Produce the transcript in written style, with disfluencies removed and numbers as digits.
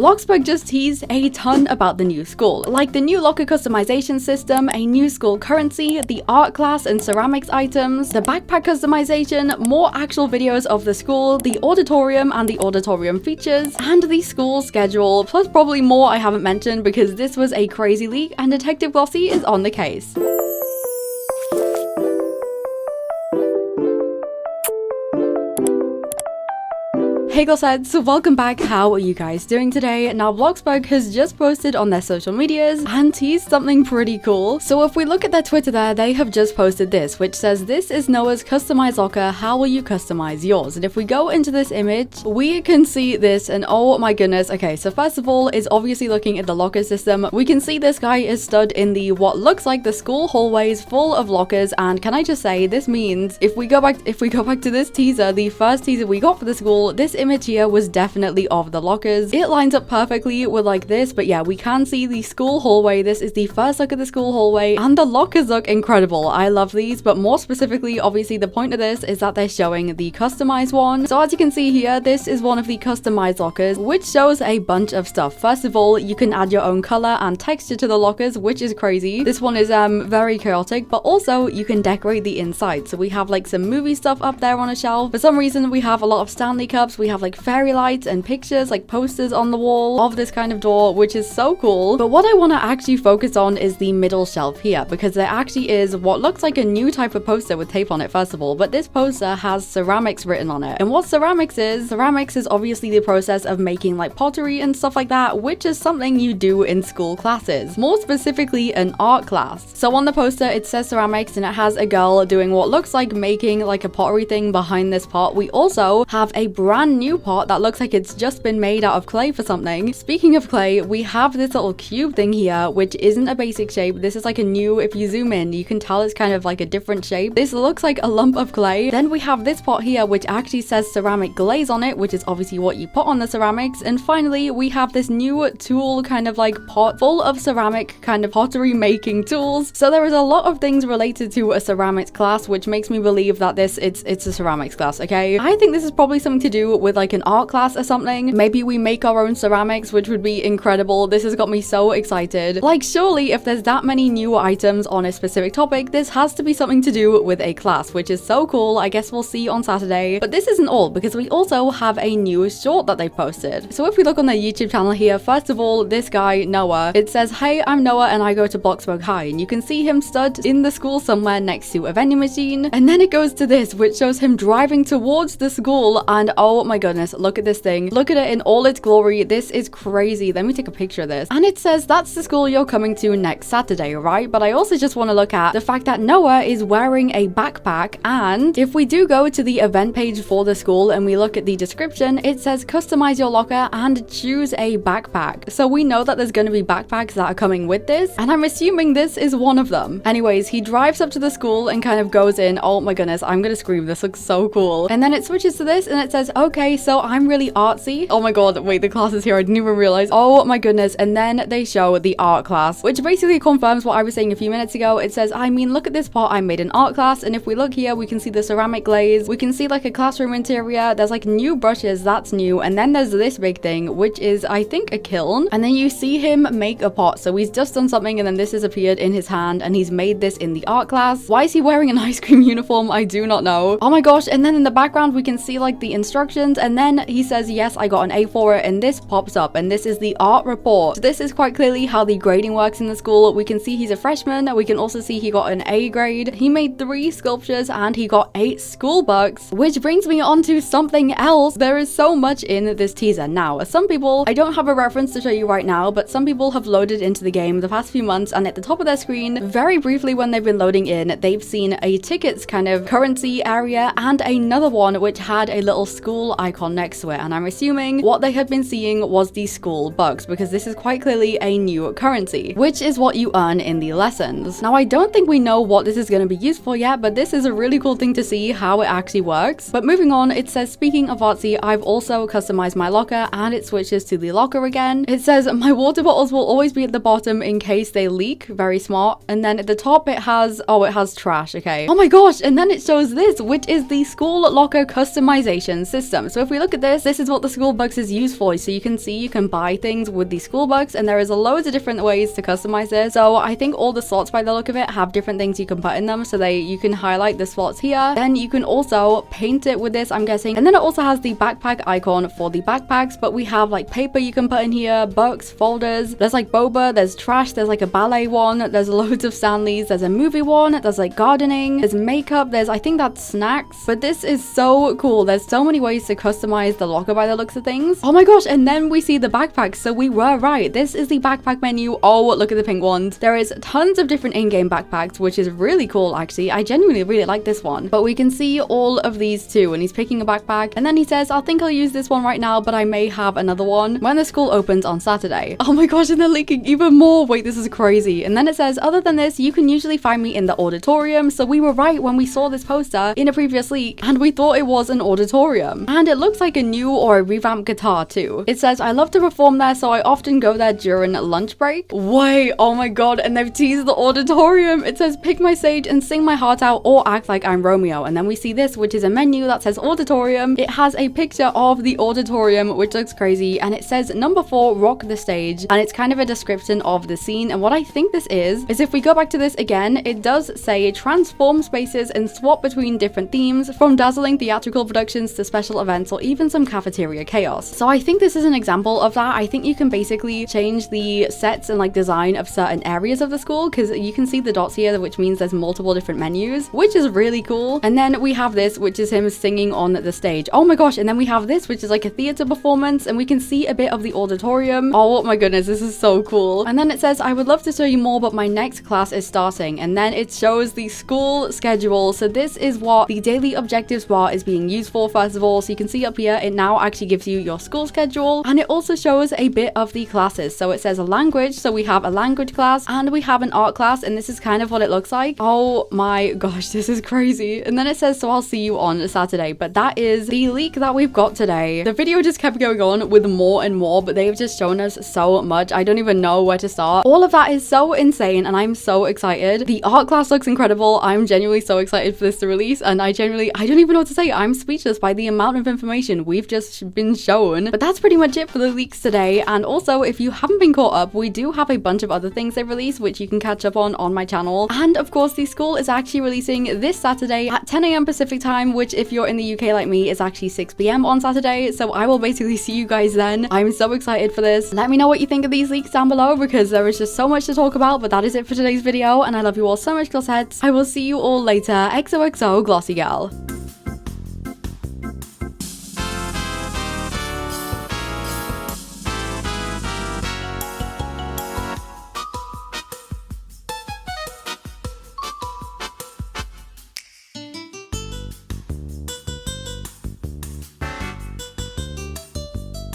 Bloxburg just teased a ton about the new school, like the new locker customization system, a new school currency, the art class and ceramics items, the backpack customization, more actual videos of the school, the auditorium and the auditorium features, and the school schedule, plus probably more I haven't mentioned because this was a crazy leak and Detective Glossie is on the case. Hey glossettes, welcome back. How are you guys doing today? Now Bloxburg has just posted on their social medias and teased something pretty cool. So if we look at their Twitter there, they have just posted this, which says, "This is Noah's customized locker. How will you customize yours?" And if we go into this image, we can see this and oh my goodness. Okay, so first of all is obviously looking at the locker system. We can see this guy is stood in the what looks like the school hallways full of lockers, and can I just say this means if we go back to this teaser, the first teaser we got for the school, this image here was definitely of the lockers. It lines up perfectly with like this, but yeah, we can see the school hallway. This is the first look at the school hallway and the lockers look incredible. I love these, but more specifically, obviously the point of this is that they're showing the customized one. So as you can see here, this is one of the customized lockers, which shows a bunch of stuff. First of all, you can add your own color and texture to the lockers, which is crazy. This one is very chaotic, but also you can decorate the inside. So we have like some movie stuff up there on a shelf. For some reason, we have a lot of Stanley cups. We have like fairy lights and pictures, like posters on the wall of this kind of door, which is so cool. But what I want to actually focus on is the middle shelf here, because there actually is what looks like a new type of poster with tape on it, first of all, but this poster has ceramics written on it. And what ceramics is obviously the process of making like pottery and stuff like that, which is something you do in school classes, more specifically an art class. So on the poster it says ceramics and it has a girl doing what looks like making like a pottery thing behind this pot. We also have a brand new pot that looks like it's just been made out of clay for something. Speaking of clay, we have this little cube thing here, which isn't a basic shape. This is like a new, if you zoom in, you can tell it's kind of like a different shape. This looks like a lump of clay. Then we have this pot here, which actually says ceramic glaze on it, which is obviously what you put on the ceramics. And finally, we have this new tool kind of like pot full of ceramic kind of pottery making tools. So there is a lot of things related to a ceramics class, which makes me believe that it's a ceramics class, okay? I think this is probably something to do with like an art class or something. Maybe we make our own ceramics, which would be incredible. This has got me so excited. Like, surely if there's that many new items on a specific topic, this has to be something to do with a class, which is so cool. I guess we'll see on Saturday. But this isn't all, because we also have a new short that they posted. So if we look on their YouTube channel here, first of all, this guy, Noah, it says, "Hey, I'm Noah and I go to Bloxburg High." And you can see him stood in the school somewhere next to a vending machine. And then it goes to this, which shows him driving towards the school. And oh my goodness, look at this thing. Look at it in all its glory. This is crazy. Let me take a picture of this. And it says that's the school you're coming to next Saturday, right? But I also just want to look at the fact that Noah is wearing a backpack. And if we do go to the event page for the school and we look at the description, it says customize your locker and choose a backpack. So we know that there's going to be backpacks that are coming with this, and I'm assuming this is one of them. Anyways, he drives up to the school and kind of goes in. Oh my goodness, I'm gonna scream. This looks so cool. And then it switches to this and it says, "Okay, so I'm really artsy." Oh my god, wait, the class is here. I didn't even realize. Oh my goodness. And then they show the art class, which basically confirms what I was saying a few minutes ago. It says, I mean, look at this pot. I made an art class. And if we look here, we can see the ceramic glaze. We can see like a classroom interior. There's like new brushes. That's new. And then there's this big thing, which is, I think, a kiln. And then you see him make a pot. So he's just done something and then this has appeared in his hand and he's made this in the art class. Why is he wearing an ice cream uniform? I do not know. Oh my gosh. And then in the background, we can see like the instructions. And then he says, yes, I got an A for it. And this pops up and this is the art report. So this is quite clearly how the grading works in the school. We can see he's a freshman. We can also see he got an A grade. He made 3 sculptures and he got 8 school bucks, which brings me on to something else. There is so much in this teaser. Now, some people, I don't have a reference to show you right now, but some people have loaded into the game the past few months and at the top of their screen, very briefly when they've been loading in, they've seen a tickets kind of currency area and another one which had a little school icon next to it. And I'm assuming what they had been seeing was the school bucks, because this is quite clearly a new currency, which is what you earn in the lessons. Now, I don't think we know what this is going to be used for yet, but this is a really cool thing to see how it actually works. But moving on, it says, speaking of artsy, I've also customized my locker, and it switches to the locker again. It says, my water bottles will always be at the bottom in case they leak. Very smart. And then at the top it has, oh, it has trash. Okay. Oh my gosh. And then it shows this, which is the school locker customization system. So So if we look at this, this is what the school bucks is used for. So you can see you can buy things with the school bucks, and there is loads of different ways to customize this. So I think all the slots by the look of it have different things you can put in them. So you can highlight the slots here. Then you can also paint it with this, I'm guessing. And then it also has the backpack icon for the backpacks, but we have like paper you can put in here, books, folders. There's like boba, there's trash, there's like a ballet one, there's loads of Stanleys, there's a movie one, there's like gardening, there's makeup, there's I think that's snacks. But this is so cool. There's so many ways to customize the locker by the looks of things. Oh my gosh, and then we see the backpacks. So we were right. This is the backpack menu. Oh, look at the pink ones. There is tons of different in-game backpacks, which is really cool actually. I genuinely really like this one. But we can see all of these too, and he's picking a backpack, and then he says, I think I'll use this one right now, but I may have another one when the school opens on Saturday. Oh my gosh, and they're leaking even more. Wait, this is crazy. And then it says, other than this, you can usually find me in the auditorium. So we were right when we saw this poster in a previous leak, and we thought it was an auditorium. And it looks like a new or a revamped guitar too. It says, I love to perform there, so I often go there during lunch break. Wait, oh my god, and they've teased the auditorium. It says, pick my stage and sing my heart out or act like I'm Romeo. And then we see this, which is a menu that says auditorium. It has a picture of the auditorium, which looks crazy, and it says number 4, rock the stage, and it's kind of a description of the scene. And what I think this is if we go back to this again, it does say transform spaces and swap between different themes, from dazzling theatrical productions to special events or even some cafeteria chaos. So I think this is an example of that. I think you can basically change the sets and like design of certain areas of the school, because you can see the dots here, which means there's multiple different menus, which is really cool. And then we have this, which is him singing on the stage. Oh my gosh, and then we have this, which is like a theater performance, and we can see a bit of the auditorium. Oh my goodness, this is so cool. And then it says, I would love to show you more, but my next class is starting. And then it shows the school schedule. So this is what the daily objectives bar is being used for, first of all. So you can see up here, it now actually gives you your school schedule, and it also shows a bit of the classes. So it says a language, so we have a language class and we have an art class, and this is kind of what it looks like. Oh my gosh, this is crazy. And then it says, so I'll see you on Saturday. But that is the leak that we've got today. The video just kept going on with more and more, but they've just shown us so much. I don't even know where to start. All of that is so insane, and I'm so excited. The art class looks incredible. I'm genuinely so excited for this to release, and I don't even know what to say. I'm speechless by the amount of information we've just been shown. But that's pretty much it for the leaks today. And also, if you haven't been caught up, we do have a bunch of other things they release, which you can catch up on my channel. And of course, the school is actually releasing this Saturday at 10 AM Pacific time, which if you're in the UK like me, is actually 6 PM on Saturday. So I will basically see you guys then. I'm so excited for this. Let me know what you think of these leaks down below, because there is just so much to talk about. But that is it for today's video, and I love you all so much, glossettes. I will see you all later. XOXO, Glossy Gal.